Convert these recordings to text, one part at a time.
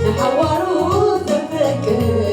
نحوروا تفكر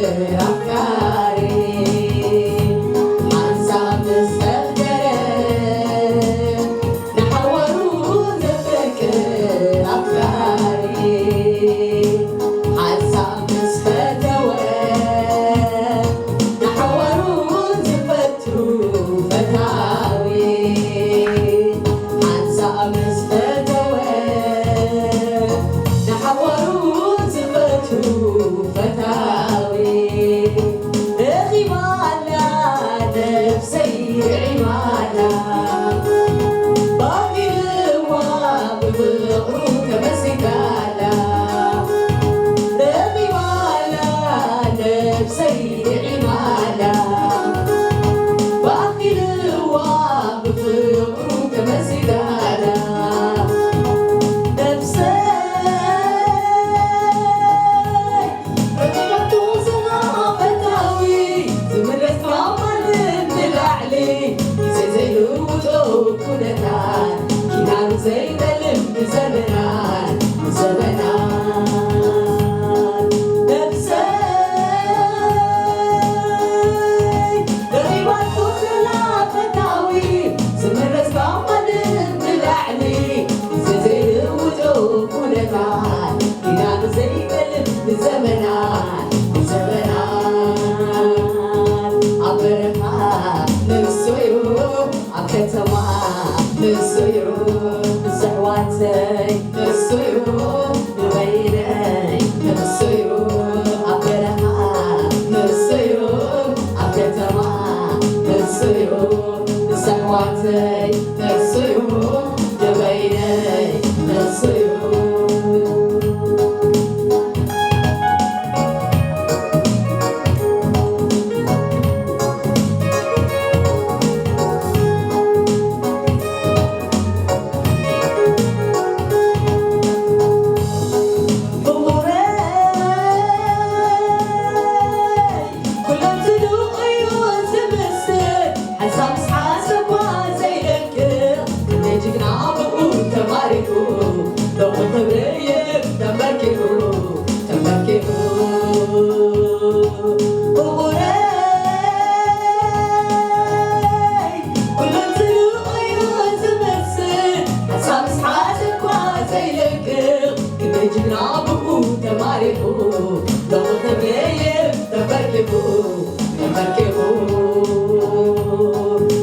بجنابه تماركه لو تبيب تبركه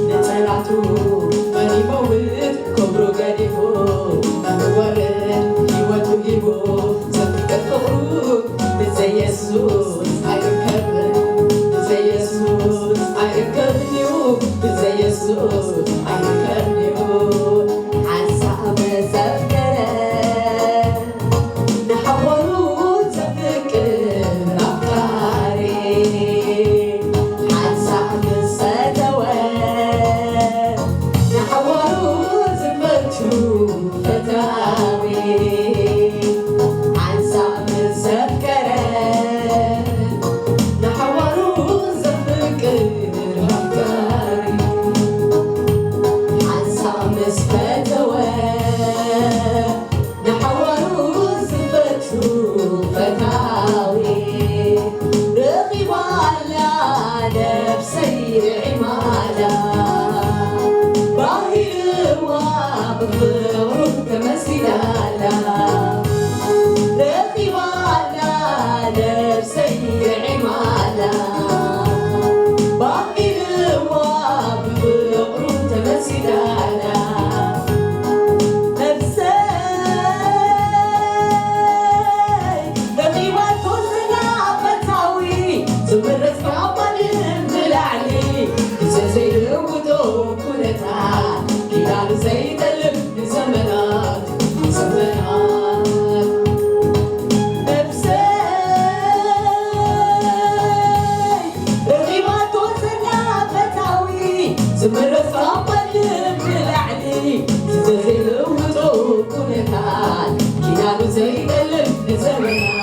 نتلعتو ماني موت كبرو قاليفو أنورد يوتو يبو زفك الفغرو بزي يسوس أيركبن بزي يسوس أيركبنيو بزي يسوس أيركبنيو عسى مزفكرة نحورو تفكر أفكاري عسى مصدوى نحورو زفتو فتاوي عسى مزفكرة نحورو زفكر أفكاري عسى مصدوى نحورو زفتو فتاوي رقي وعلى نفسي عمالا باهي وبالظهر تمثيلا رقي وعلى نفسي عمالا باهي وبالظهر تمثيلا زي تلف زمنات نفسي رغيبات وزنا فتاوي زمرت رابط بالعلي زي لوتو كونتان كيانو زي تلف زمنات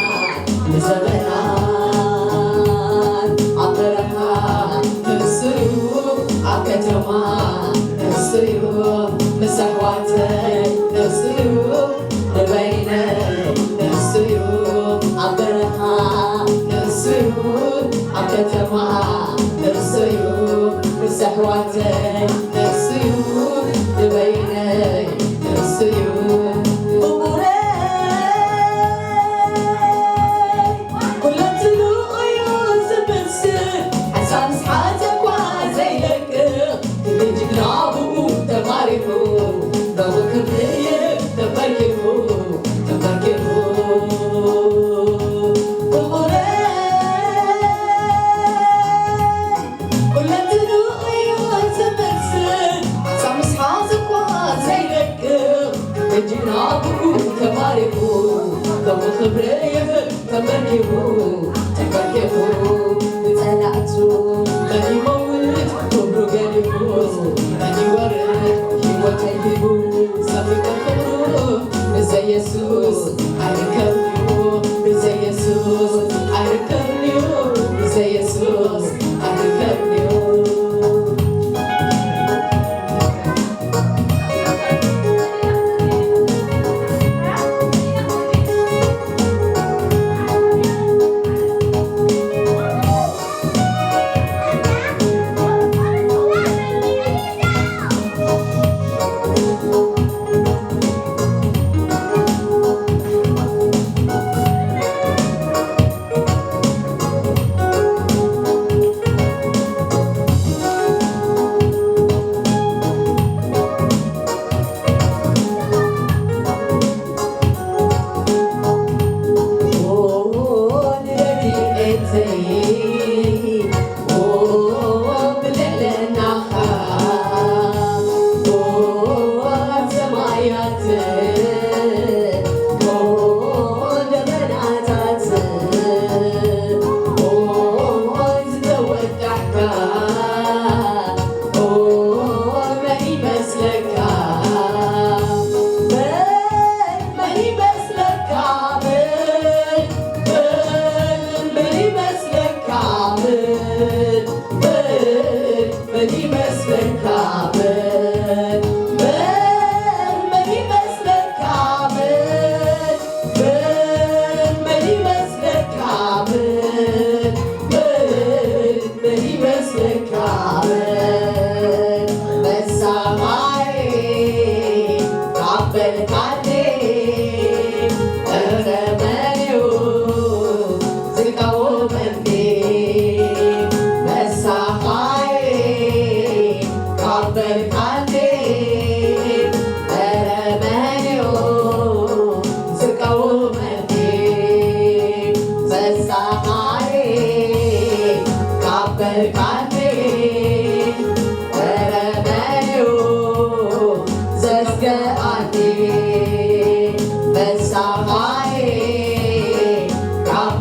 عبرها تسيو عكتما نسيو مسحواتي نسيو نبيني نسيو عبرها نسيو عكتما نسيو مسحواتي نسيو نبيني نسيو تبركبو نتلعتو ماني موت كبرو قاليفو ماني ورد يوتيبو زفك الفغرو بزي يسوس أركبنيو بزي يسوس أركبنيو بزي يسوس أركبنيو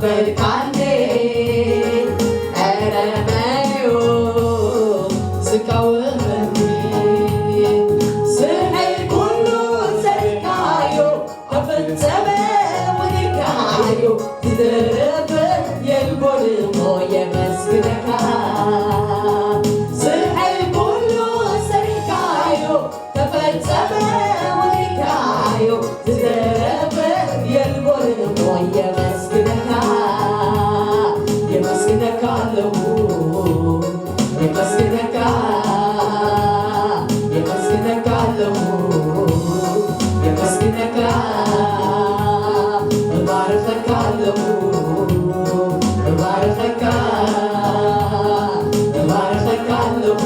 ካበልካኔ ረመኔው ስቃወመኔ ስሕል ኩሉ ሰሪካዮ ተፈጸመ ወዲካዮ ዝደረፈ የልቦልሞ የመስግነካ ስሕል ኩሉ ሰሪካዮ ተፈጸመ ወዲካዮ ዝደረፈ የልቦልሞ የመስግነካ የመስግነካ አለሁ የመስግነካ የመስግነካ አለሁ የመስግነካ እባርከካ አለሁ እባርከካ እባርከካ አለሁ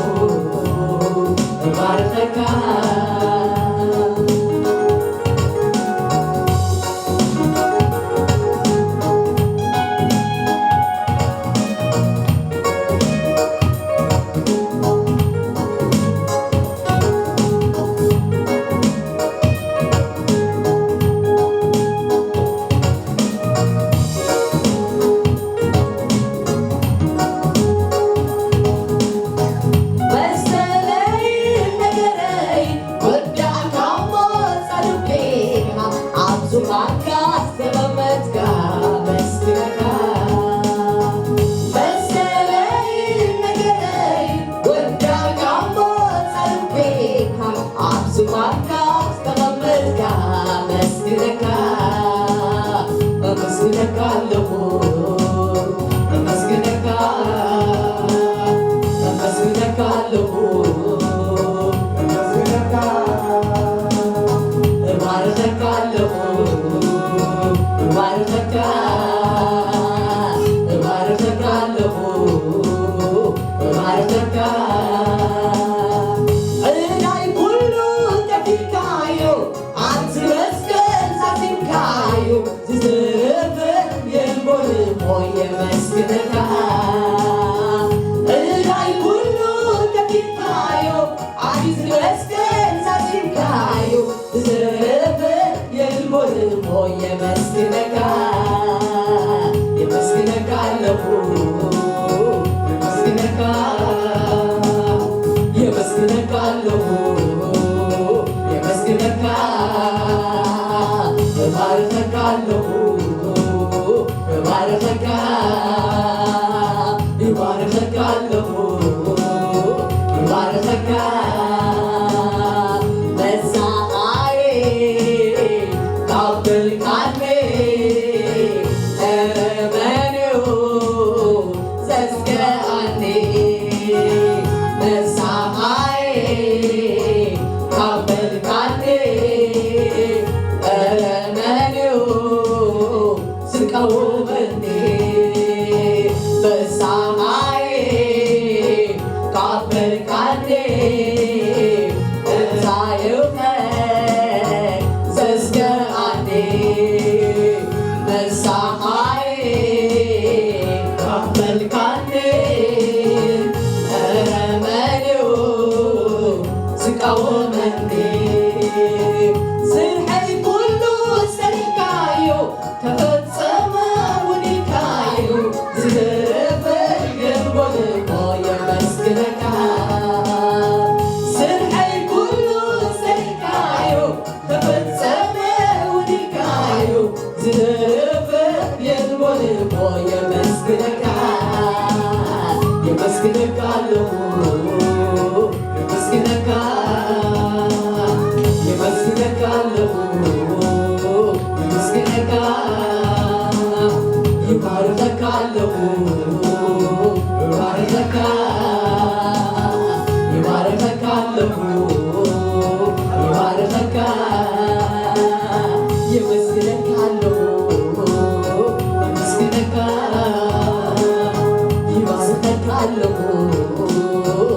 እባርከካ Hallelujah.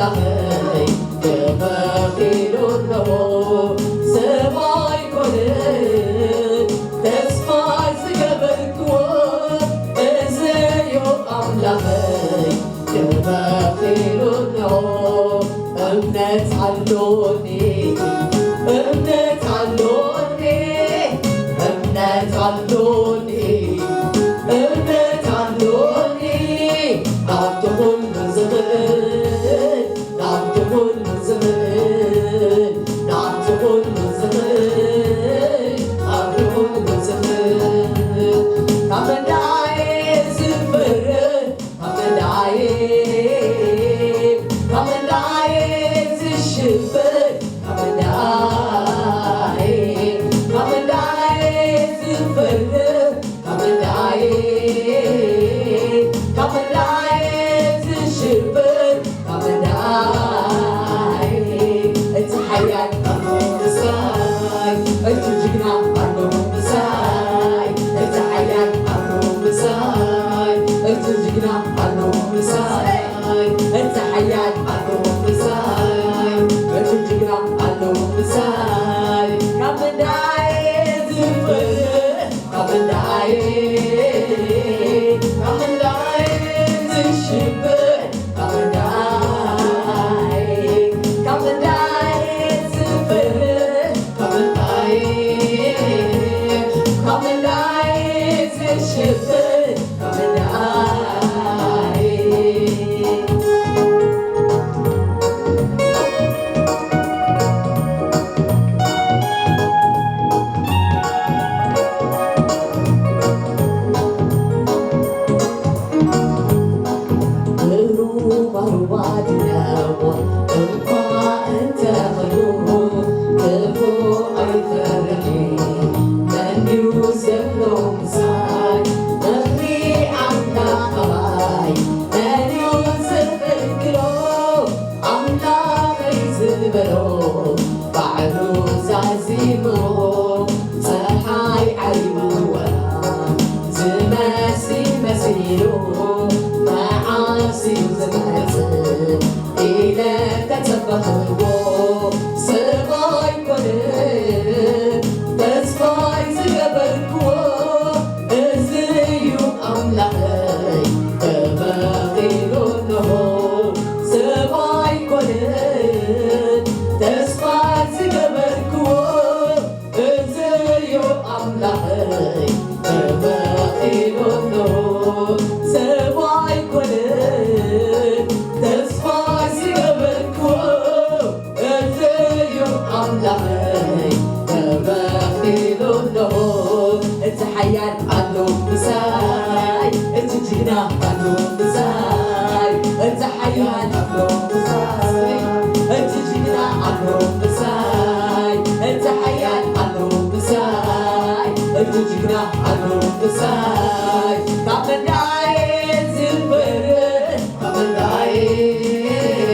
أملاخي كبخيلونه سماي كونن تسمع زقبركو إزيو أملاخي كبخيلونه أمنت علوني أمنت علوني أمنت علوني أمنت علوني نعم تقول من زمان نعم تقول من زمان نعم تقول من زمان نعم تقول من زمان نعم نعيز الفرق نعم نعيب نعم نعيز الشبك نعم نعيب نعم نعيز الفرق نعم نعيب نعم نعيز الشبك نعم نعيب اتحيان أنو مساي اتجينا أنو مساي اتحيان أنو مساي اتجينا أنو مساي اتحيان أنو مساي اتجينا أنو مساي نعم نعيز الفرق نعم نعيب نعم نعيز الشبك نعم نعيب نعم نعيز الفرق نعم نعيب نعم نعيز الشبك نعم نعيب اتحيان أنو مساي اتجينا أنو مساي اتحيان أنو مساي اتجينا أنو مساي اتحيان أنو مساي اتجينا أنو مساي نعم نعيز الفرق نعم نعيب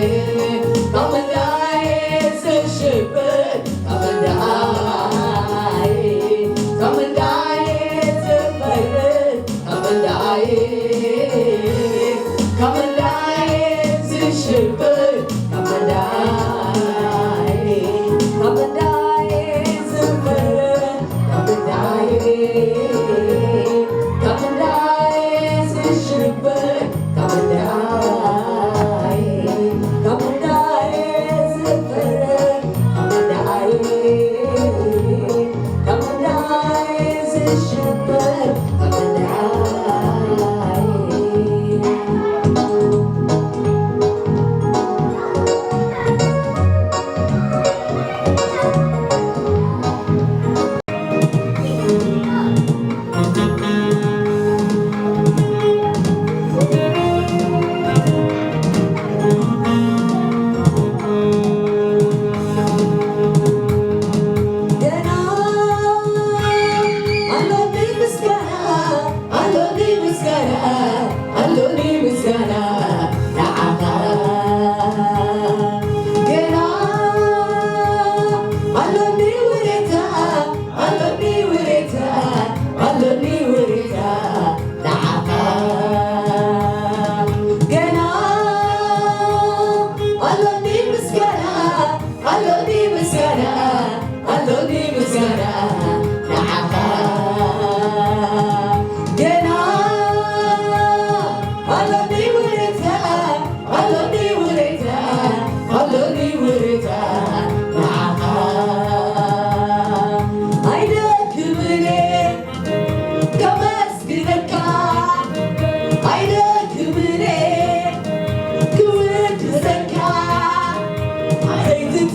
نعم نعيز الشبك نعم نعيب نعم نعيز الفرق نعم نعيب نعم نعيز الشبك نعم نعيب نعم نعيز الفرق نعم نعيب نعم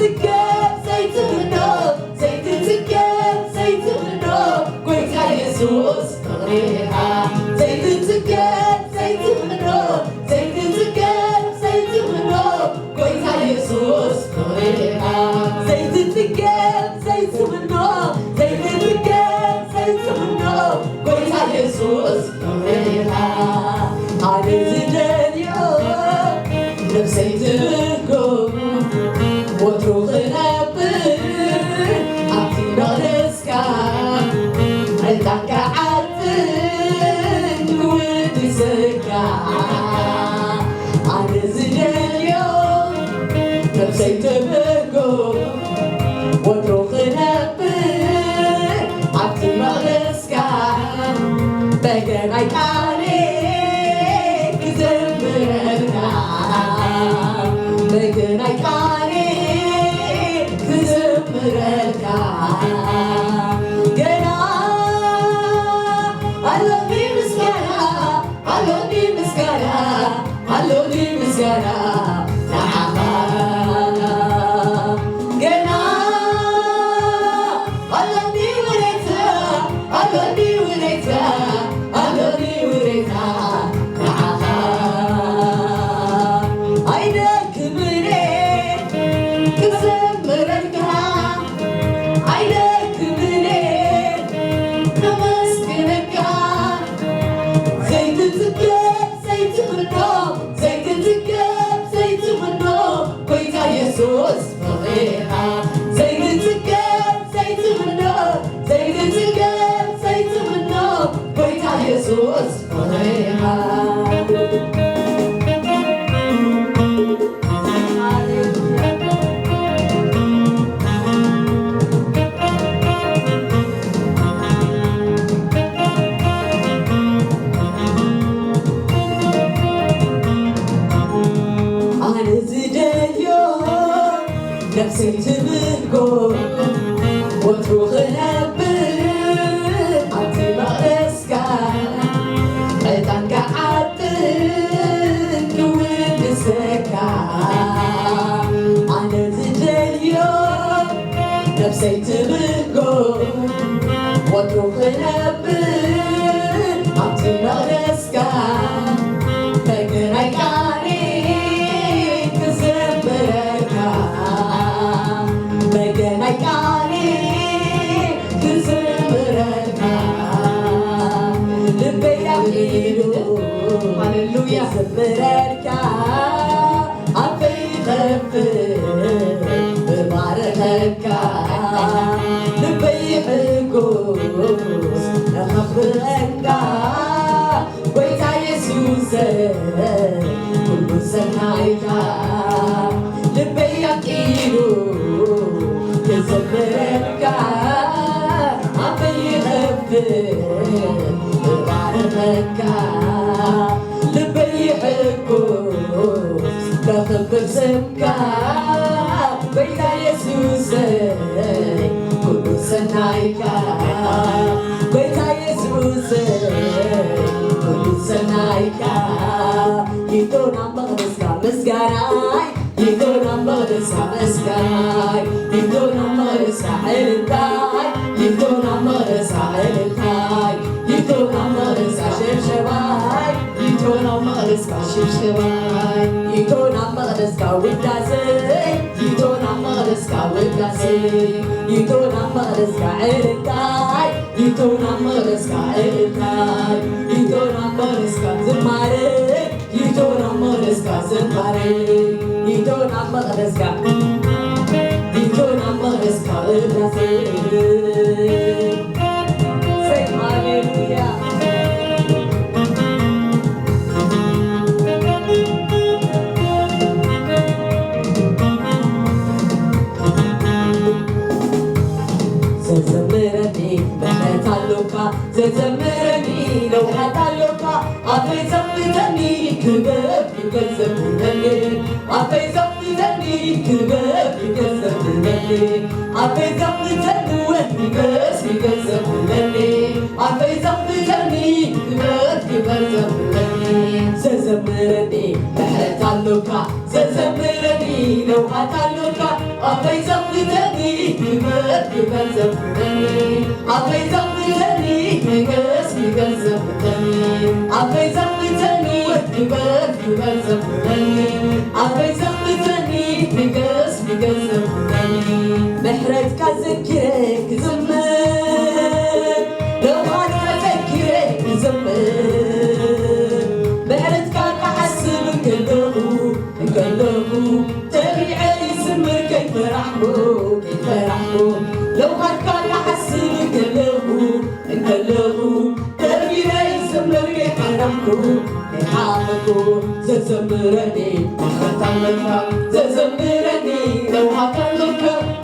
ትትገብ ዘይትምኖ ዘይትትገብ ዘይትምኖ ጎይታ ኢየሱስ ፍቕሪኻ ዘይትትገብ ዘይትምኖ ዘይትትገብ ዘይትምኖ ጎይታ ኢየሱስ ፍቕሪኻ ዘይትትገብ ዘይትምኖ ዘይትትገብ ዘይትምኖ ጎይታ ኢየሱስ ፍቕሪኻ ኣነ ዝደልዮ ነፍሰይ ትብጎ ወትሩ ክነብር ኣብቲ መቕደስካ ዕጣንካ ዓጥን ክውድሰካ ኣነ ዝደልዮ ነፍሰይ ትብጎ ወትሩ ክነብር ኣብቲ መቕደስካ በገናይ ቃሌ ክዘምረካ በገናይ ቃሌ ክዘምረካ ገና አሎኒ ምስጋና አሎኒ ምስጋና አሎኒ ምስጋና ንዓኻ ገና አሎኒ ውሬታ አሎኒ ውሬታ አሎኒ ውሬታ ንዓኻ ኣይደክምኔ ክዘምረልካ ኣይደክምኔ ከመስግነካ ዘይትትገብ ዘይትምኖ ዘይትትገብ ዘይትምኖ ጎይታ ኢየሱስ ፍቕሪኻ ዘይትትገብ ዘይትምኖ ዘይትትገብ ዘይትምኖ ጎይታ ኢየሱስ ፍቕሪኻ ኣነ ዝደልዮ ነፍሰይ ትብጎ ወትሩ ክነብር ኣብቲ መቕደስካ ዕጣንካ ዓጥን ክውድሰካ ኣነ ዝደልዮ ነፍሰይ ትብጎ ወትሩ ክነብር ኣብቲ መቕደስካ በገናይ ቃሌ ክዘምረካ በገናይ ቃሌ ክዘምረካ ልበይ ኣኺሉ ሃሌሉያ ክዘምረካ ኣፈይ ይኸፍት ብባረኸካ ልበይ ሕጉስ ነኸፍረካ ጎይታ ኢየሱስ ኩሉ ሰናይካ ልበይ ኣኪሉ ክዘምረካ ኣፈይ ይኸፍት ብባረኸካ ልበይ ሕጉስ ከኽብር ስምካ ጎይታ ኢየሱስ ኩሉ ሰናይካ ጎይታ ኢየሱስ ኩሉ ሰናይካ ይቶና መቕደስካ ምስጋናይ ይቶና መቕደስካ ምስጋናይ ይቶና መቕደስካ ዕልልታይ ይቶና መቕደስካ ዕልልታይ ይቶና መቕደስካ ሽብሸባይ ይቶና መቕደስካ ሽብሸባይ ይቶና መቕደስካ ውዳሴይ ይቶና መቕደስካ ውዳሴይ ይቶና መቕደስካ ዕልልታይ ይቶና መቕደስካ ዕልልታይ ይቶና መቕደስካ ዝማሬ ይቶና መቕደስካ ዝማሬ ይቶና መቕደስካ ይቶና መቕደስካ ውዳሴ Say hallelujah. زمرني لو حتى عطي زمرني كباب يكذبني عطي زمرني كباب يكذبني عطي زمرني وهمي بس يكذبني عطي زمرني كباب يكذبني زمرني حتى زمرني لو حتى أفاي زفتني كبر زفتني أفاي زفتني مقاس زفتني أفاي زفتني كبر زفتني أفاي زفتني مقاس زفتني محرتك ذكرك زمان لو هاتك ذكرك زمان محرتك كحسب كلهو تبيعي سمر كيف رحمو لو هاتك كحسب كلهو تبيعي سمر كيف رحمو حافظو زمرني ختمك زمرني لو هاتك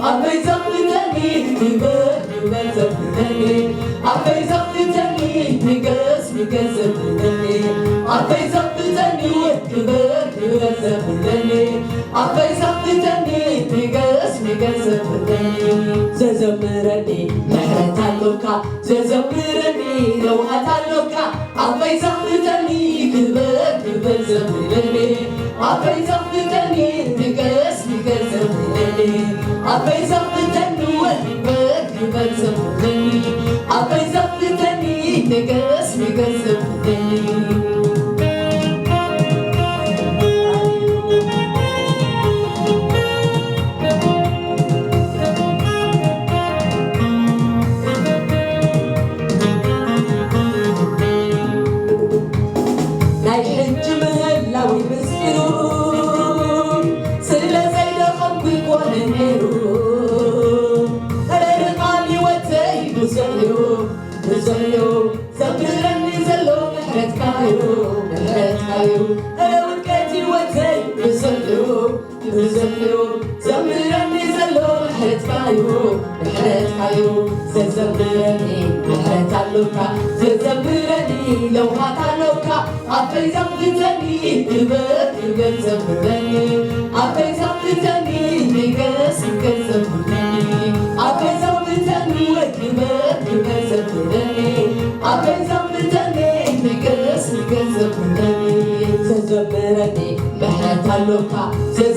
أفاي زفتني كبر زفتني أفاي زفتني مقاس زفتني أفاي زفتني كبر زفتني أفاي زفتني مقاس زفتني زمرني محرتك زمرني لو هاتك أفاي زفتني كبر زفتني أفاي زفتني مقاس زفتني أفاي زفتني كبر زفتني أفاي زفتني مقاس زفتني زمرني زلو محرتكايو ولكاتي وتاي بزلو زمرني زلو محرتكايو زمرني محرتالوكا زمرني لو هاتالوكا أفاي زفتني كبر زفتني أفاي زفتني مقاس زفتني أفاي زفتني كبر زفتني أفاي زفتني مقاس زفتني زمرني محرتالوكا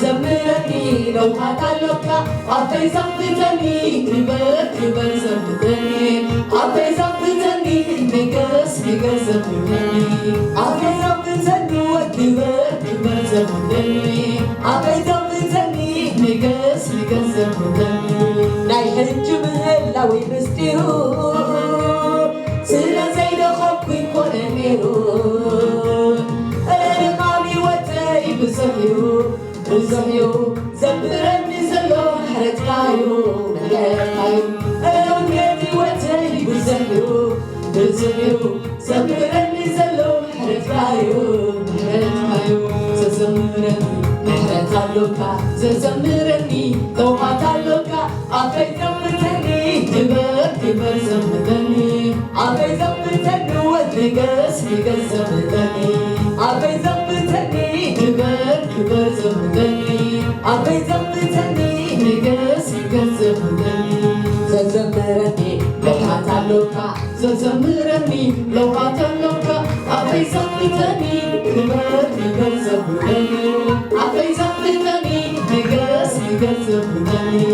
زمرني لو هاتالوكا أفاي زفتني كبر زفتني أفاي زفتني مقاس زفتني أفاي زفتني كبر زفتني أفاي زفتني مقاس زفتني ناي حج مهلاوي مستيرو سلا زيد خبك يكون أميرو رقامي وتاي بزهيو زمرني زلو محرتكايو ولكاتي وتاي بزهيو زمرني زلو محرتكايو زمرني محرتالوكا زمرني لو هاتالوكا أفاي زفتني كبر زفتني أفاي زفتني ومقاس زفتني أفاي زفتني كبر زفتني أفاي زفتني مقاس زفتني زمرني لو هاتالوكا زمرني لو هاتالوكا أفاي زفتني كبر زفتني أفاي زفتني مقاس زفتني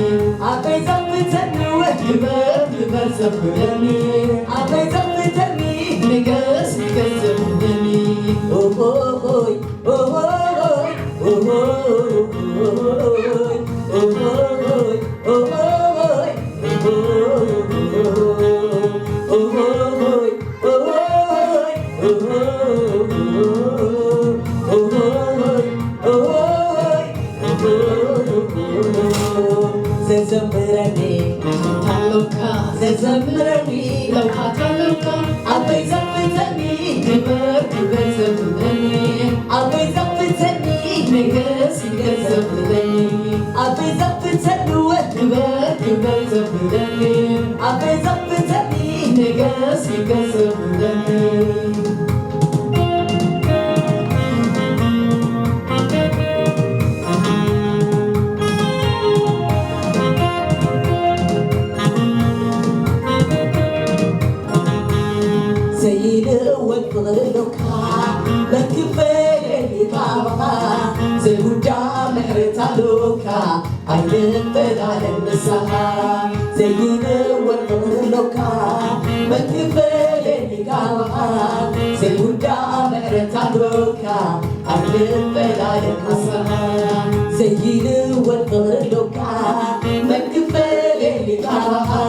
أفاي زفتني كبر زفتني أفاي زفتني مقاس زفتني أوهوي أوهوي أوهوي أوهوي أوهوي زمرني لو هاتالوكا أفاي زفتني كبر زفتني أفاي زفتني مقاس زفتني أفاي زفتني كبر زفتني أفاي زفتني مقاس زفتني تالوكا عين فلال المسها زين والقرلوكا من كفلني كاوها زيودا محرة تالوكا عين فلال المسها زين والقرلوكا من كفلني كاوها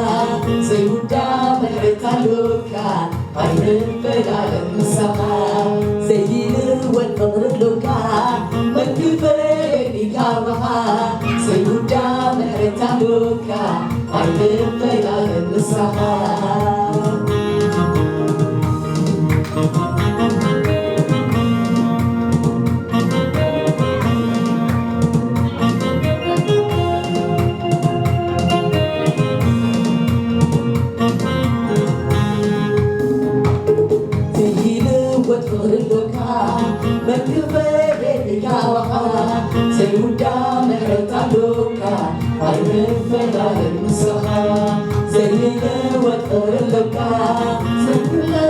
زيودا محرة تالوكا عين فلال المسها زين والقرلوكا من كفلني كاوها زيودا محرة تالوكا عين فلال المسها زيودا محرة تالوكا عين فلال المسها زين والقرلوكا زيودا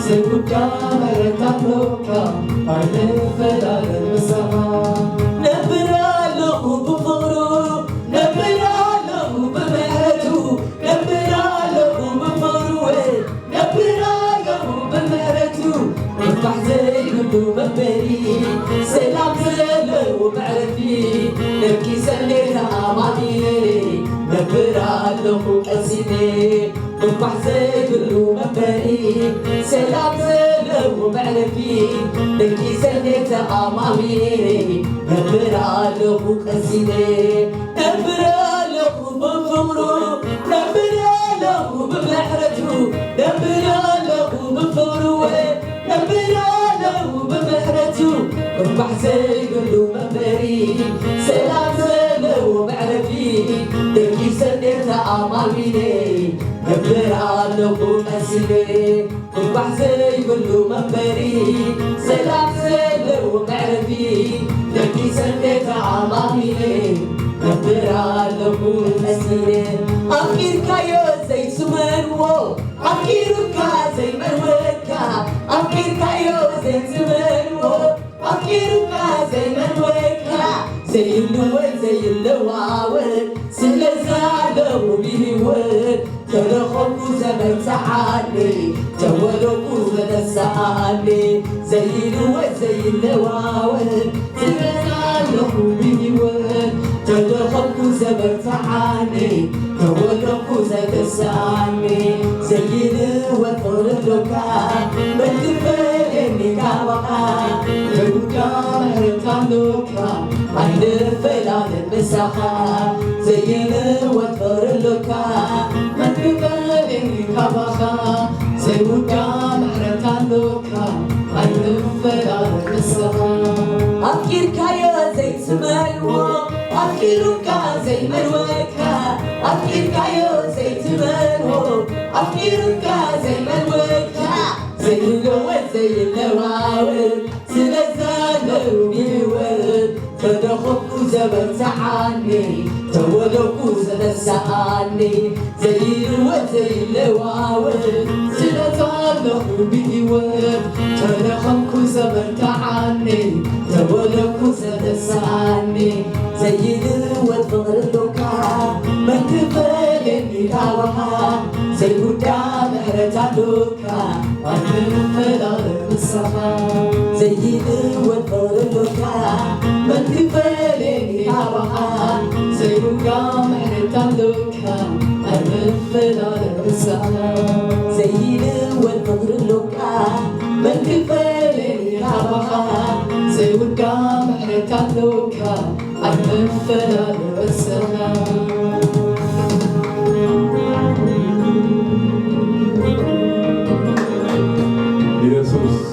زيودا محرة تالوكا عين فلال المسها نبرا له بفرو نبرا له بمهرته نبرا له بفرو نبرا له بمهرته رفع زي كله مبري سلام زلو معرفي نبكي سليت أمامي نبرا له أسيني رفع زي كله مبري سلام زلو معرفي نبكي سليت أمامي نبرا له أسيني نبرا له بفمرو نبرا له بمحرته نبرا له بفروه نبرا له بمحرته ربح زي كله مبري سلام زلو معرفي دكي سنيت أمامي نبرا له أسيني ربح زي كله مبري سلام زلو معرفي دكي سنيت أمامي نبرا له أسيني أخير كايو زي سمنو أخير كا زي مروكا أخير كايو زي سمنو أخير كا زي مروكا زي اللوين زي اللواون سلزالو بيوين تلخبو زمن سعاني تولوكو زمن سعاني زي اللوين زي اللواون سلزالو بيوين تلخبو زمن سعاني تولوكو زمن سعاني زي والقرلوكا من كفلني كاوها زيودا محرة تالوكا عين فلال المسها زين والقرلوكا من كفلني كاوها زيودا محرة تالوكا عين فلال المسها أفكر كايا زي سمنو أفكر كا زي مروكا أفكر كايا زي سمنو أفكر كا زي مروكا زي اللوين زي اللواون سلزالو بيوين تدخلكو زمن سعاني تولوكو زمن سعاني زي اللوين زي اللواون سلزالو بيوين تدخلكو زمن سعاني تولوكو زمن سعاني زي اللوين قرلوكا من كفلني كاوها زيودا محرة تالوكا عين فلال المسها زين والقرلوكا من كفلني كاوها زيودا محرة تالوكا عين فلال المسها زين والقرلوكا من كفلني كاوها زيودا محرة تالوكا عين فلال المسها ኢየሱስ